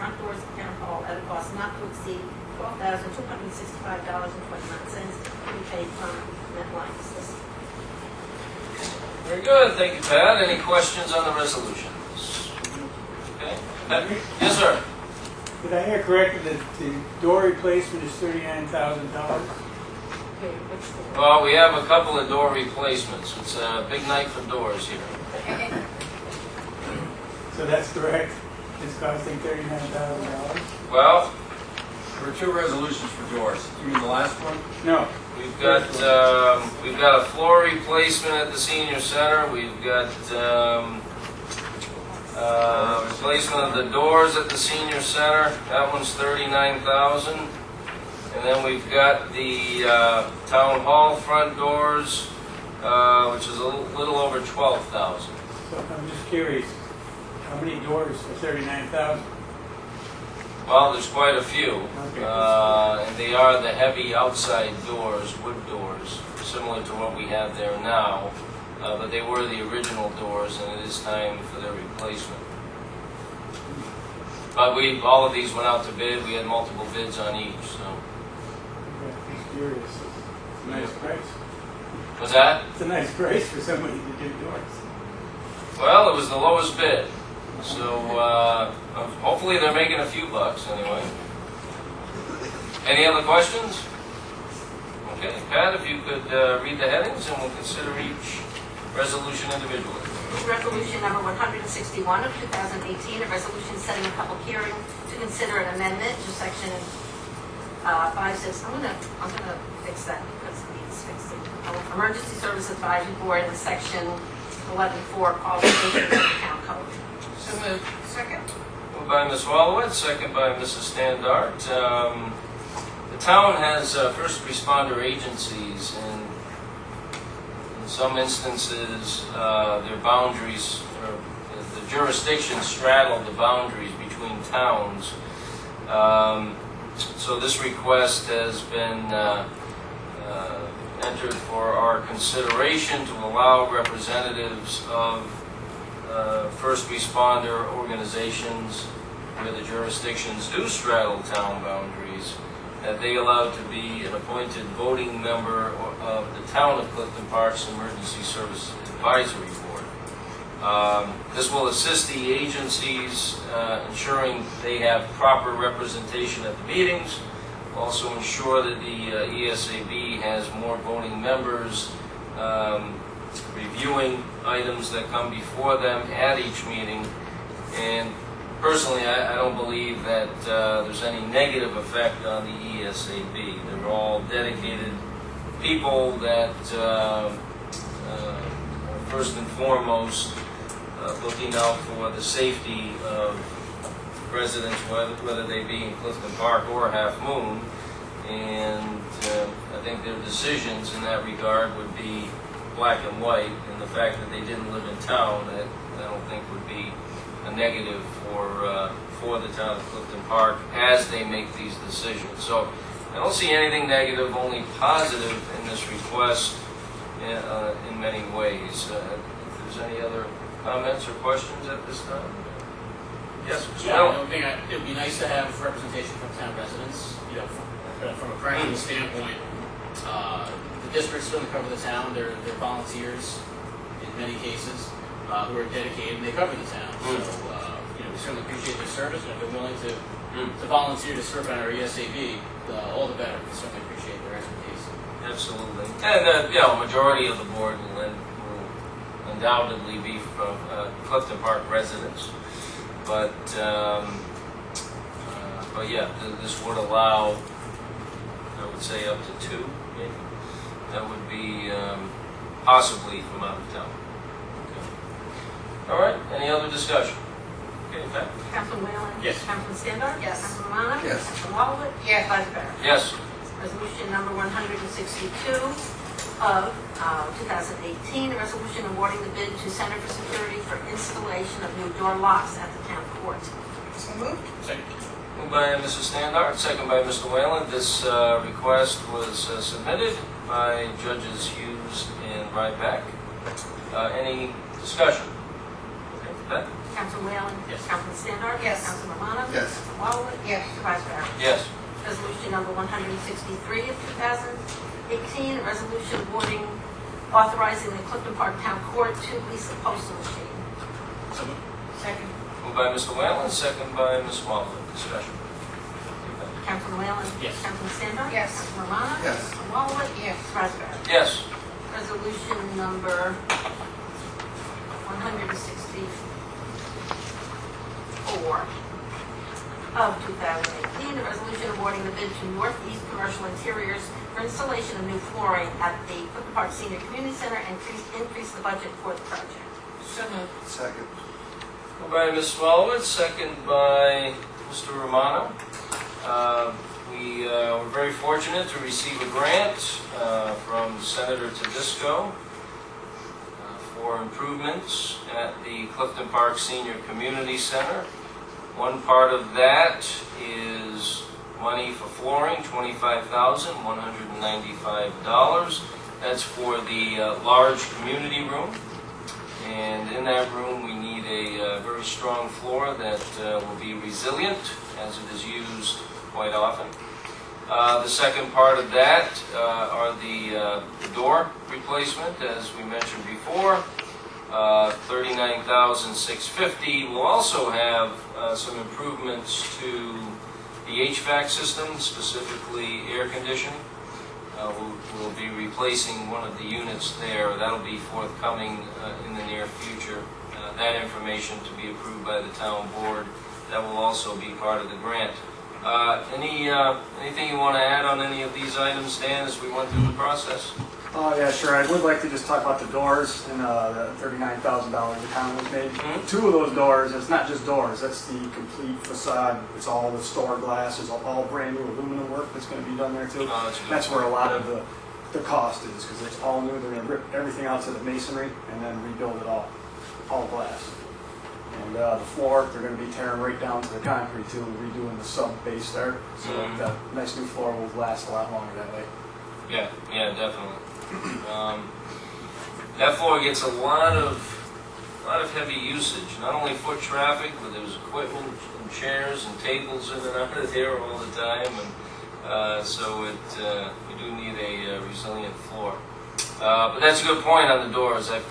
front doors of Town Hall at a cost not to exceed $12,265.29 to be paid from MetLife System. Very good, thank you, Pat. Any questions on the resolutions? Okay, Pat? Yes, sir. Did I hear correctly that the door replacement is $39,000? Okay, which door? Well, we have a couple of door replacements. It's a big night for doors here. So that's correct? It's costing $39,000? Well, There were two resolutions for doors. You mean the last one? No. we've got a floor replacement at the senior center. We've got replacement of the doors at the senior center. That one's $39,000. And then we've got the town hall front doors, which is a little over $12,000. So I'm just curious, how many doors for $39,000? Well, there's quite a few, Okay. and they are the heavy outside doors, wood doors, similar to what we have there now. But they were the original doors, and it is time for their replacement. But all of these went out to bid. We had multiple bids on each. So, Okay, just curious. It's a nice price. was that? It's a nice price for somebody to do doors. Well, it was the lowest bid. So hopefully they're making a few bucks anyway. Any other questions? Okay, Pat, if you could read the headings, and we'll consider each resolution individually. Resolution number 161 of 2018, a resolution setting a public hearing to consider an amendment to section 5.6. I'm gonna fix that because it needs fixing. Emergency Service Advisory Board in section 11.4 qualifications of the town code. So moved. Second. Moved by Ms. Wallowitz, second by Mrs. Standart. The town has first responder agencies, and in some instances, their boundaries, or the jurisdictions straddle the boundaries between towns. So this request has been entered for our consideration to allow representatives of first responder organizations where the jurisdictions do straddle town boundaries, that they allowed to be an appointed voting member of the Town of Clifton Park's Emergency Service Advisory Board. This will assist the agencies ensuring they have proper representation at the meetings, also ensure that the ESAB has more voting members reviewing items that come before them at each meeting. And personally, I don't believe that there's any negative effect on the ESAB. They're all dedicated people that are first and foremost looking out for the safety of residents, whether they be in Clifton Park or Half Moon. And I think their decisions in that regard would be black and white, and the fact that they didn't live in town, that I don't think would be a negative for the town of Clifton Park as they make these decisions. So I don't see anything negative, only positive in this request in many ways. If there's any other comments or questions at this time? Yes, Mr. Yeah, Miller. I think it would be nice to have representation from town residents. You know, from a practical standpoint, the districts really cover the town. They're volunteers in many cases who are dedicated, and they cover the town. So, you know, we certainly appreciate their service, and if they're willing to volunteer to serve on our ESAB, all the better. We certainly appreciate their expertise. Absolutely. And, you know, a majority of the board will undoubtedly be from Clifton Park residents. But yeah, this would allow, I would say, up to two, maybe. That would be possibly from out of town. Okay. All right, any other discussion? Okay, Pat? Councilman Whalen? Yes. Councilman Standart? Yes. Councilman Romano? Yes. Councilman Walbert? Yes. Vice Mayor? Yes. Resolution number 162 of 2018, a resolution awarding the bid to Center for Security for installation of new door locks at the town court. So moved. Second. Moved by Mrs. Standart, second by Mr. Whalen. This request was submitted by Judges Hughes and Ryback. Any discussion? Okay, Pat? Councilman Whalen? Yes. Councilman Standart? Yes. Councilman Romano? Yes. Councilman Yes. Supervisor Barrett. Yes. Resolution number 163 of 2018, a resolution awarding, authorizing the Clifton Park Town Court to lease a postal machine. So moved. Second. Moved by Mr. Whalen, second by Ms. Walden. Discussion. Councilman Whalen? Yes. Councilman Standard? Yes. Councilman Romano? Yes. Councilman Walowit? Yes. Supervisor Barrett. Yes. Resolution number 164 of 2018, a resolution awarding the bid to Northeast Commercial Interiors for installation of new flooring at the Clifton Park Senior Community Center and increase the budget for the project. So moved. Second. Moved by Ms. Smolowitz, second by Mr. Romano. We were very fortunate to receive a grant from Senator Tedisco for improvements at the Clifton Park Senior Community Center. One part of that is money for flooring, $25,195. That's for the large community room. And in that room, we need a very strong floor that will be resilient, as it is used quite often. The second part of that are the door replacement, as we mentioned before. $39,650. We'll also have some improvements to the HVAC system, specifically air conditioning. We'll be replacing one of the units there. That'll be forthcoming in the near future. That information to be approved by the town board. That will also be part of the grant. Anything you want to add on any of these items, Dan, as we went through the process? Oh, yeah, sure. I would like to just talk about the doors and the $39,000 the town was made. Mhm. Two of those doors, it's not just doors, that's the complete facade. It's all the store glass, it's all brand new aluminum work that's going to be done there too. That's good. That's where a lot of the cost is, because it's all new. They're going to rip everything out to the masonry and then rebuild it all glass. And the floor, they're going to be tearing right down to the concrete too, and redoing the sub base there. So Mhm. that nice new floor will last a lot longer that way. Yeah, definitely. That floor gets a lot of heavy usage, not only foot traffic, but there's equipment and chairs and tables in and out of there all the time, and so we do need a resilient floor. But that's a good point on the doors. The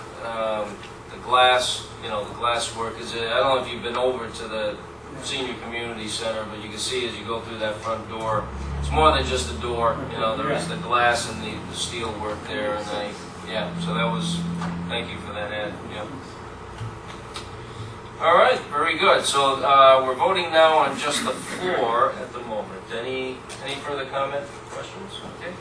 glass, the glass work is. I don't know if you've been over to the senior community center, but you can see as you go through that front door, it's more than just a door. There is the glass and the steel work there, and so that was. Thank you for that, Ed. Yeah. All right, very good. So we're voting now on just the floor at the moment. Any further comment, questions? Okay.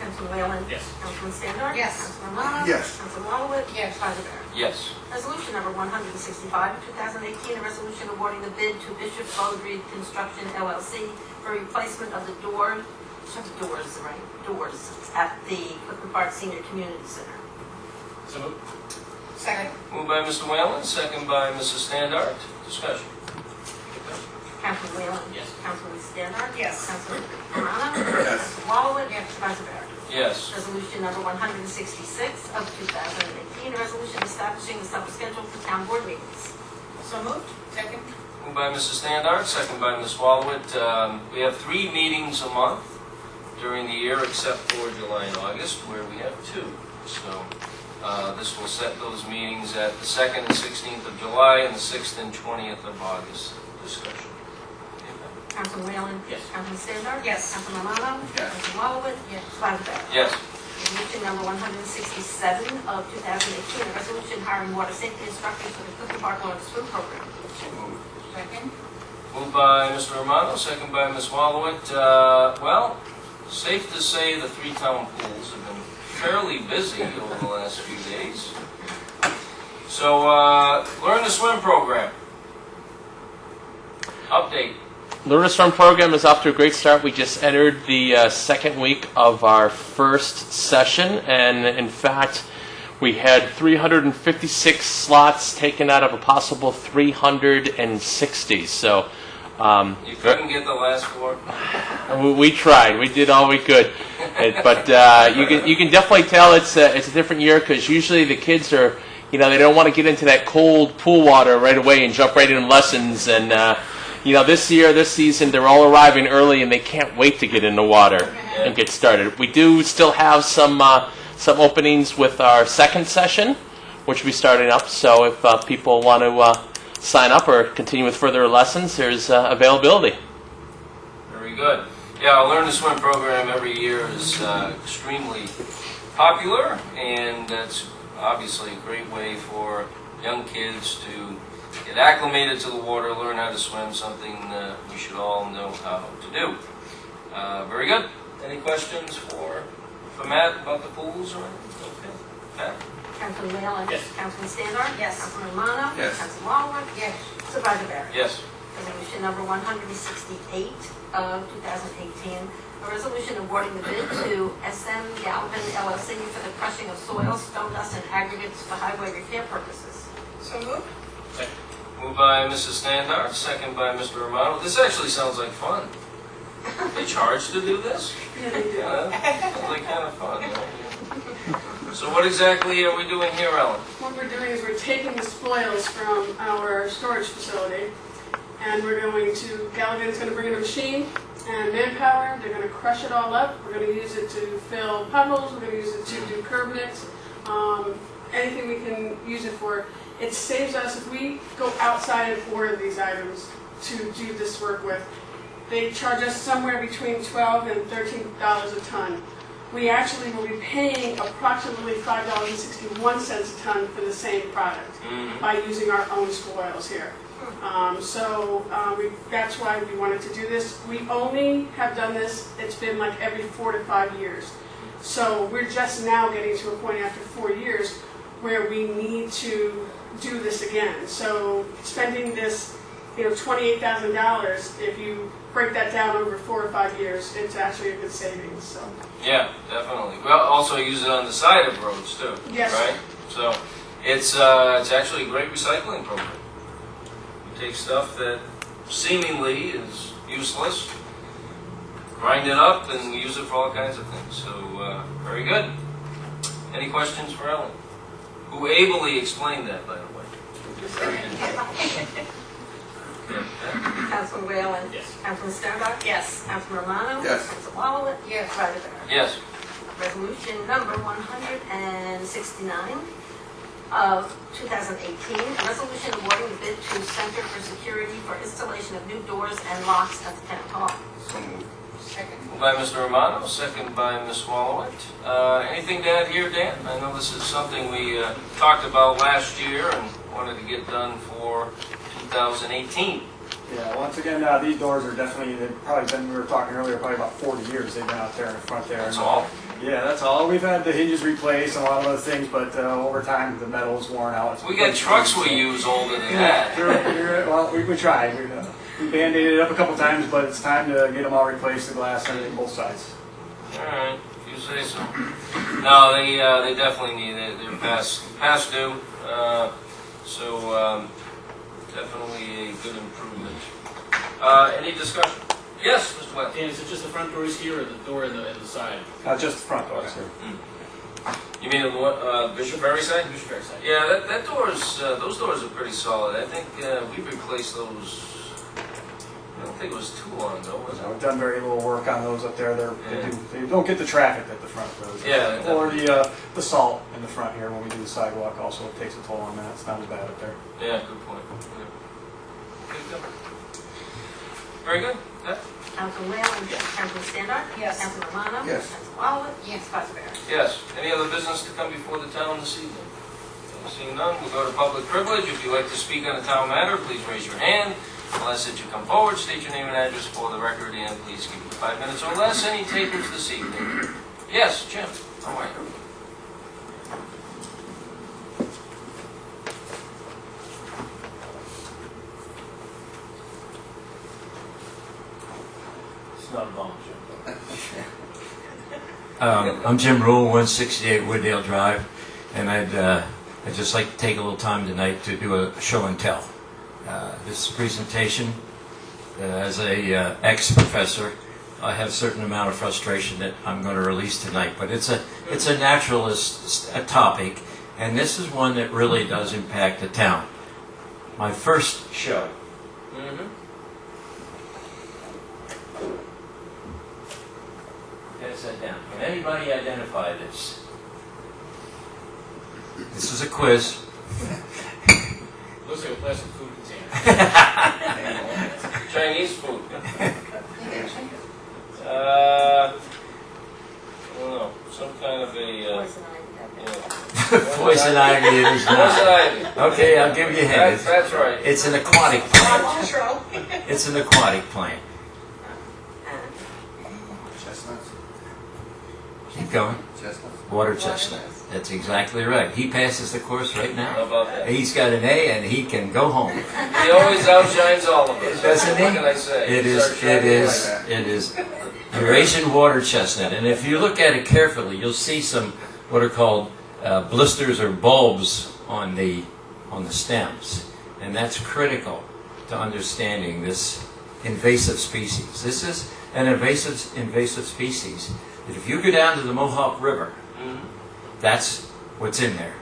Councilman Whalen? Yes. Councilman Standard? Yes. Councilman Romano? Yes. Councilman Walowit? Yes. Supervisor Barrett. Yes. Resolution number 165 of 2018, a resolution awarding the bid to Bishop Beaudry Construction LLC for replacement of the doors at the Clifton Park Senior Community Center. So moved. Second. Moved by Mr. Whalen, second by Mrs. Standard. Discussion. Councilman Whalen? Yes. Councilman Standard? Yes. Councilman Romano? Yes. Councilman Walowit? Yes. Supervisor Barrett. Yes. Resolution number 166 of 2018, a resolution establishing the sub-schedule for town board meetings. So moved. Second. Moved by Mrs. Standard, second by Ms. Walowit. We have 3 meetings a month during the year, except for July and August, where we have 2. So this will set those meetings at the 2nd and 16th of July and the 6th and 20th of August. Discussion. Councilman Whalen? Yes. Councilman Standard? Yes. Councilman Romano? Yes. Councilman Walowit? Yes. Supervisor Barrett. Yes. Resolution number 167 of 2018, a resolution hiring water safety instructors for the Clifton Park Water Swim Program. Second. Moved by Mr. Romano, second by Ms. Walowit. Safe to say the 3 town pools have been fairly busy over the last few days. So, Learn to Swim program. Update. Learn to Swim program is off to a great start. We just entered the second week of our first session, and in fact, we had 356 slots taken out of a possible 360. So You couldn't get the last 4? we tried. We did all we could, but you can definitely tell it's a different year, because usually the kids are, they don't want to get into that cold pool water right away and jump right in lessons, and this season, they're all arriving early and they can't wait to get in the water and get started. We do still have some openings with our second session, which will be starting up. So if people want to sign up or continue with further lessons, there's availability. Very good. Yeah, our Learn to Swim program every year is extremely popular, and that's obviously a great way for young kids to get acclimated to the water, learn how to swim, something we should all know how to do. Very good. Any questions for Matt about the pools or anything? Okay. Matt? Councilman Whalen? Yes. Councilman Standard? Yes. Councilman Romano? Yes. Councilman Walworth? Yes. Supervisor Barry? Yes. Resolution number 168 of 2018, a resolution awarding the bid to SM Galvin LLC for the crushing of soil, stone dust, and aggregates for highway repair purposes. So moved. Second. Moved by Mrs. Standard, second by Mr. Romano. This actually sounds like fun. They charge to do this? Yeah, sounds like kind of fun. So what exactly are we doing here, Ellen? What we're doing is we're taking the spoils from our storage facility, and we're going to, Galligan's going to bring in a machine and manpower. They're going to crush it all up. We're going to use it to fill potholes. We're going to use it to do curb mix. Anything we can use it for. It saves us, if we go outside and order these items to do this work with, they charge us somewhere between $12 and $13 a ton. We actually will be paying approximately $5.61 a ton for the same product by using our own spoils here. That's why we wanted to do this. We only have done this, it's been like every 4 to 5 years. So we're just now getting to a point after 4 years where we need to do this again. So spending this, $28,000, if you break that down over 4 or 5 years, it's actually a good savings. So. Yeah, definitely. We'll also use it on the side of roads too. Yes. Right? So it's actually a great recycling program. You take stuff that seemingly is useless, grind it up, and we use it for all kinds of things. So very good. Any questions for Ellen? Who ably explained that, by the way. Councilman Whalen? Yes. Councilman Standard? Yes. Councilman Romano? Yes. Councilman Walworth? Yes. Supervisor Barry? Yes. Resolution number 169 of 2018, a resolution awarding the bid to Center for Security for installation of new doors and locks at the town hall. Second. Moved by Mr. Romano, second by Ms. Wallowit. Anything to add here, Dan? I know this is something we talked about last year and wanted to get done for 2018. Yeah, once again, these doors are definitely, they've probably been, we were talking earlier, probably about 40 years they've been out there in the front there. That's And, all. Yeah, that's all. We've had the hinges replaced and a lot of other things, but over time the metal's worn out. It's We got trucks we use older than that. Sure, well, we tried. We band-aided it up a couple times, but it's time to get them all replaced, the glass and everything, both sides. All right, if you say so. No, they definitely need it. They're past due. So definitely a good improvement. Any discussion? Yes, Mr. West. Dan, is it just the front doors here or the door in the side? Just the front doors here. You mean the Bishop Berry side? Bishop Fair side. Yeah, that doors, those doors are pretty solid. I think we replaced those. I don't think it was too long ago, was it? We've done very little work on those up there. They don't get the traffic that the front does. Yeah, Or the salt in the front here when we do the sidewalk also takes a toll on that. It's not as bad up there. Yeah, good point. Yeah. Good. Very good. Yeah. Councilman Whalen? Yes. Councilman Standard? Yes. Councilman Romano? Yes. Councilman Walworth? Yes. Supervisor Barry? Yes. Any other business to come before the town this evening? Seeing none, we'll go to public privilege. If you'd like to speak on a town matter, please raise your hand. Unless that you come forward, state your name and address for the record, and please keep it 5 minutes or less. Any takers this evening? Yes, Jim. How are you? It's not a bomb, Jim. I'm Jim Rule, 168 Wooddale Drive, and I'd just like to take a little time tonight to do a show and tell. This presentation, as a ex-professor, I have a certain amount of frustration that I'm going to release tonight, but it's a naturalist topic, and this is one that really does impact the town. My first show, it down. Can anybody identify this? This is a quiz. Looks like a plastic food container. Chinese food. I don't know, some kind of a, Poison ivy it is poison not. ivy. Okay, I'll give you a hint. That's right. It's an aquatic plant. Control. It's an aquatic plant. Chestnuts. Keep going. Chestnuts. Water chestnut. That's exactly right. He passes the course right How now. about that? He's got an A and he can go home. He always outshines all of us. Doesn't he? What can I say? It He's is, our it shining is, light. it is Eurasian water chestnut. And if you look at it carefully, you'll see some what are called blisters or bulbs on the stems. And that's critical to understanding this invasive species. This is an invasive species that if you go down to the Mohawk River, that's what's in there.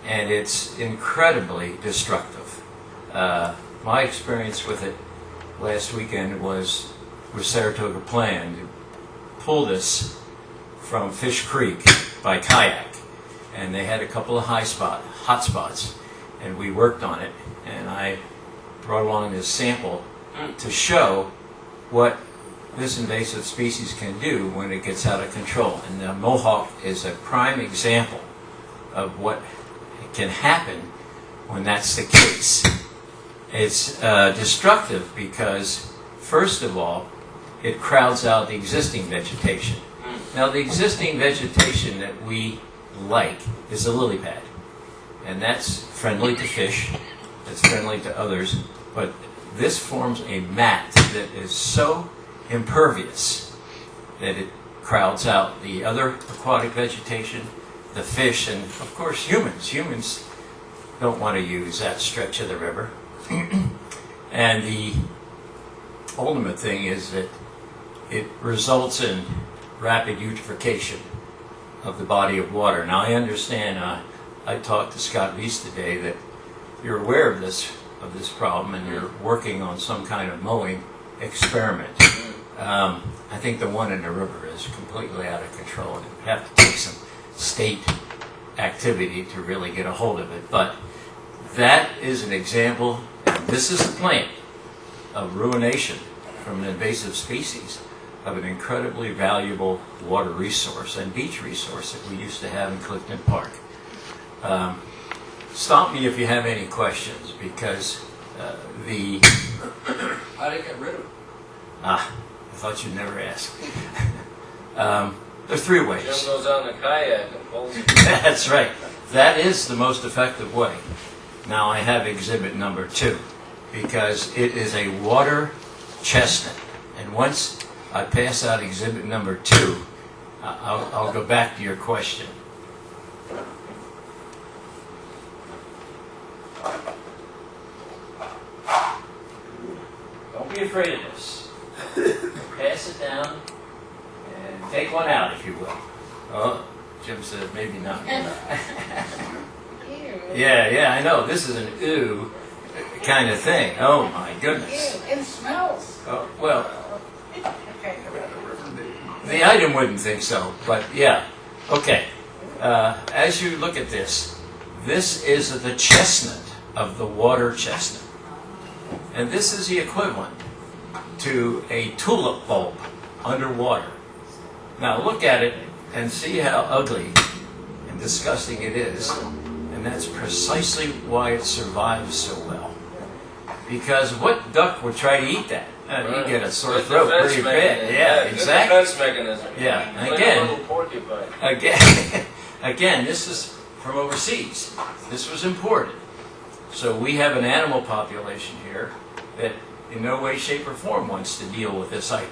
And it's incredibly destructive. My experience with it last weekend was with Saratoga Plan to pull this from Fish Creek by kayak. And they had a couple of hot spots, and we worked on it. And I brought along this sample to show what this invasive species can do when it gets out of control. And the Mohawk is a prime example of what can happen when that's the case. It's destructive because, first of all, it crowds out the existing vegetation. Now, the existing vegetation that we like is the lily pad, and that's friendly to fish, it's friendly to others, but this forms a mat that is so impervious that it crowds out the other aquatic vegetation, the fish, and of course humans. Humans don't want to use that stretch of the river. And the ultimate thing is that it results in rapid eutrophication of the body of water. Now I understand, I talked to Scott Reese today that you're aware of this problem and you're working on some kind of mowing experiment. I think the one in the river is completely out of control and you have to take some state activity to really get a hold of it. But that is an example, and this is the plant of ruination from an invasive species of an incredibly valuable water resource and beach resource that we used to have in Clifton Park. Stop me if you have any questions, because How do you get rid of it? I thought you'd never ask. There are three ways. Jim goes on the kayak and pulls it. That's right. That is the most effective way. Now I have exhibit number 2, because it is a water chestnut. And once I pass out exhibit number 2, I'll go back to your question. Don't be afraid of this. Pass it down and take one out, if you will. Oh, Jim says maybe not. Yeah, I know. This is an ooh kind of thing. Oh my goodness. Ew, it smells. Oh, well, Okay. the item wouldn't think so, but yeah. Okay. As you look at this, this is the chestnut of the water chestnut. And this is the equivalent to a tulip bulb underwater. Now look at it and see how ugly and disgusting it is. And that's precisely why it survives so well. Because what duck would try to eat that? You get a sore Good throat defense pretty mechanism. bad. Yeah, Good exactly. defense mechanism. Yeah, and Like again- a little porcupine. Again, this is from overseas. This was imported. So we have an animal population here that in no way, shape, or form wants to deal with this item.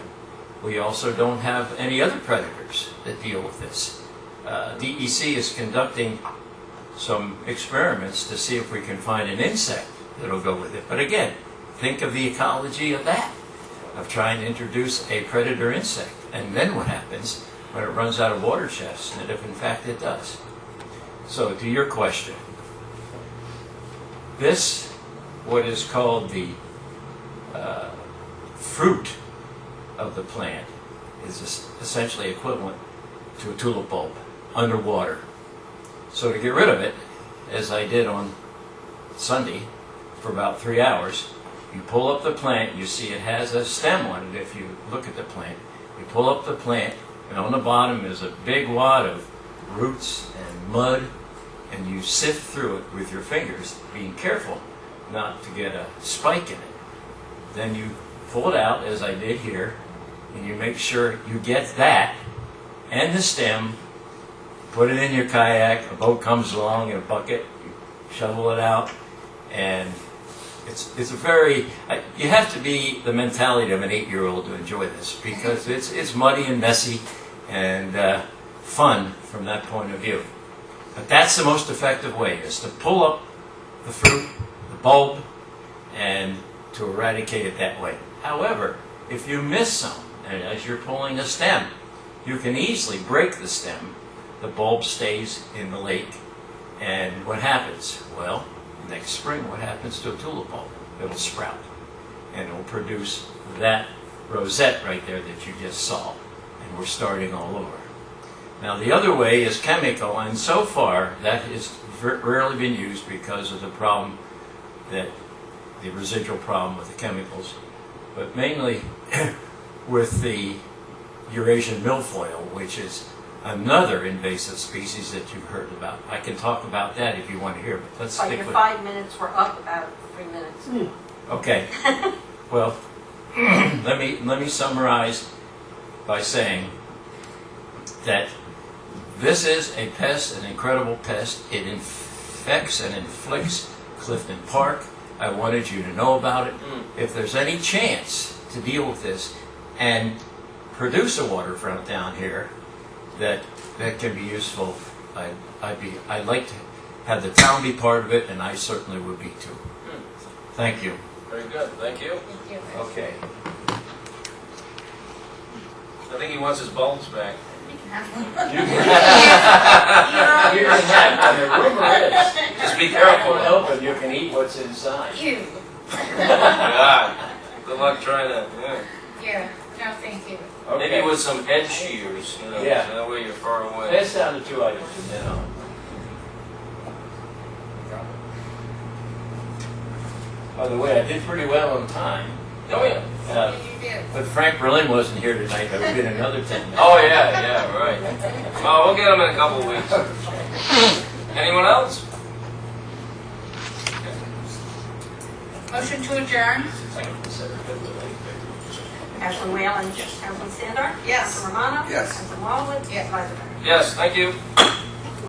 We also don't have any other predators that deal with this. DEC is conducting some experiments to see if we can find an insect that'll go with it. But again, think of the ecology of that, of trying to introduce a predator insect. And then what happens when it runs out of water chestnut, if in fact it does. So to your question, this, what is called the fruit of the plant, is essentially equivalent to a tulip bulb underwater. So to get rid of it, as I did on Sunday for about 3 hours, you pull up the plant, you see it has a stem on it if you look at the plant. You pull up the plant, and on the bottom is a big wad of roots and mud, and you sift through it with your fingers, being careful not to get a spike in it. Then you pull it out, as I did here, and you make sure you get that and the stem, put it in your kayak, a boat comes along in a bucket, you shovel it out, and it's a very, you have to be the mentality of an 8-year-old to enjoy this, because it's muddy and messy and fun from that point of view. But that's the most effective way, is to pull up the fruit, the bulb, and to eradicate it that way. However, if you miss some, and as you're pulling a stem, you can easily break the stem. The bulb stays in the lake, and what happens? Well, next spring, what happens to a tulip bulb? It'll sprout, and it'll produce that rosette right there that you just saw, and we're starting all over. Now, the other way is chemical, and so far that has rarely been used because of the problem, that the residual problem with the chemicals, but mainly with the Eurasian milfoil, which is another invasive species that you've heard about. I can talk about that if you want to hear, but let's But stick your with 5 minutes were up about 3 minutes. Okay. Well, let me summarize by saying that this is a pest, an incredible pest. It infects and inflicts Clifton Park. I wanted you to know about it. If there's any chance to deal with this and produce a waterfront down here that can be useful, I'd like to have the town be part of it, and I certainly would be too. Thank you. Very good, thank you. Thank you. Okay. I think he wants his bulbs back. You can have one. You can have, and the rumor is, Just be crack careful. one open, you can eat what's inside. You. God, good luck trying to, yeah. Yeah, no, thank you. Maybe with some head shears, you know, Yeah. so that way you're far away. Pass down the 2 items from then on. By the way, I did pretty well on time. Oh, yeah. You did. But Frank Berlin wasn't here tonight, there would have been another 10 minutes. Oh, yeah, right. Oh, we'll get him in a couple of weeks. Anyone else? Motion to adjourn? Councilman Whalen, Councilman Sandor? Yes. Councilman Romano? Yes. Councilman Wallwood? Yes. Supervisor Barron? Yes, thank you.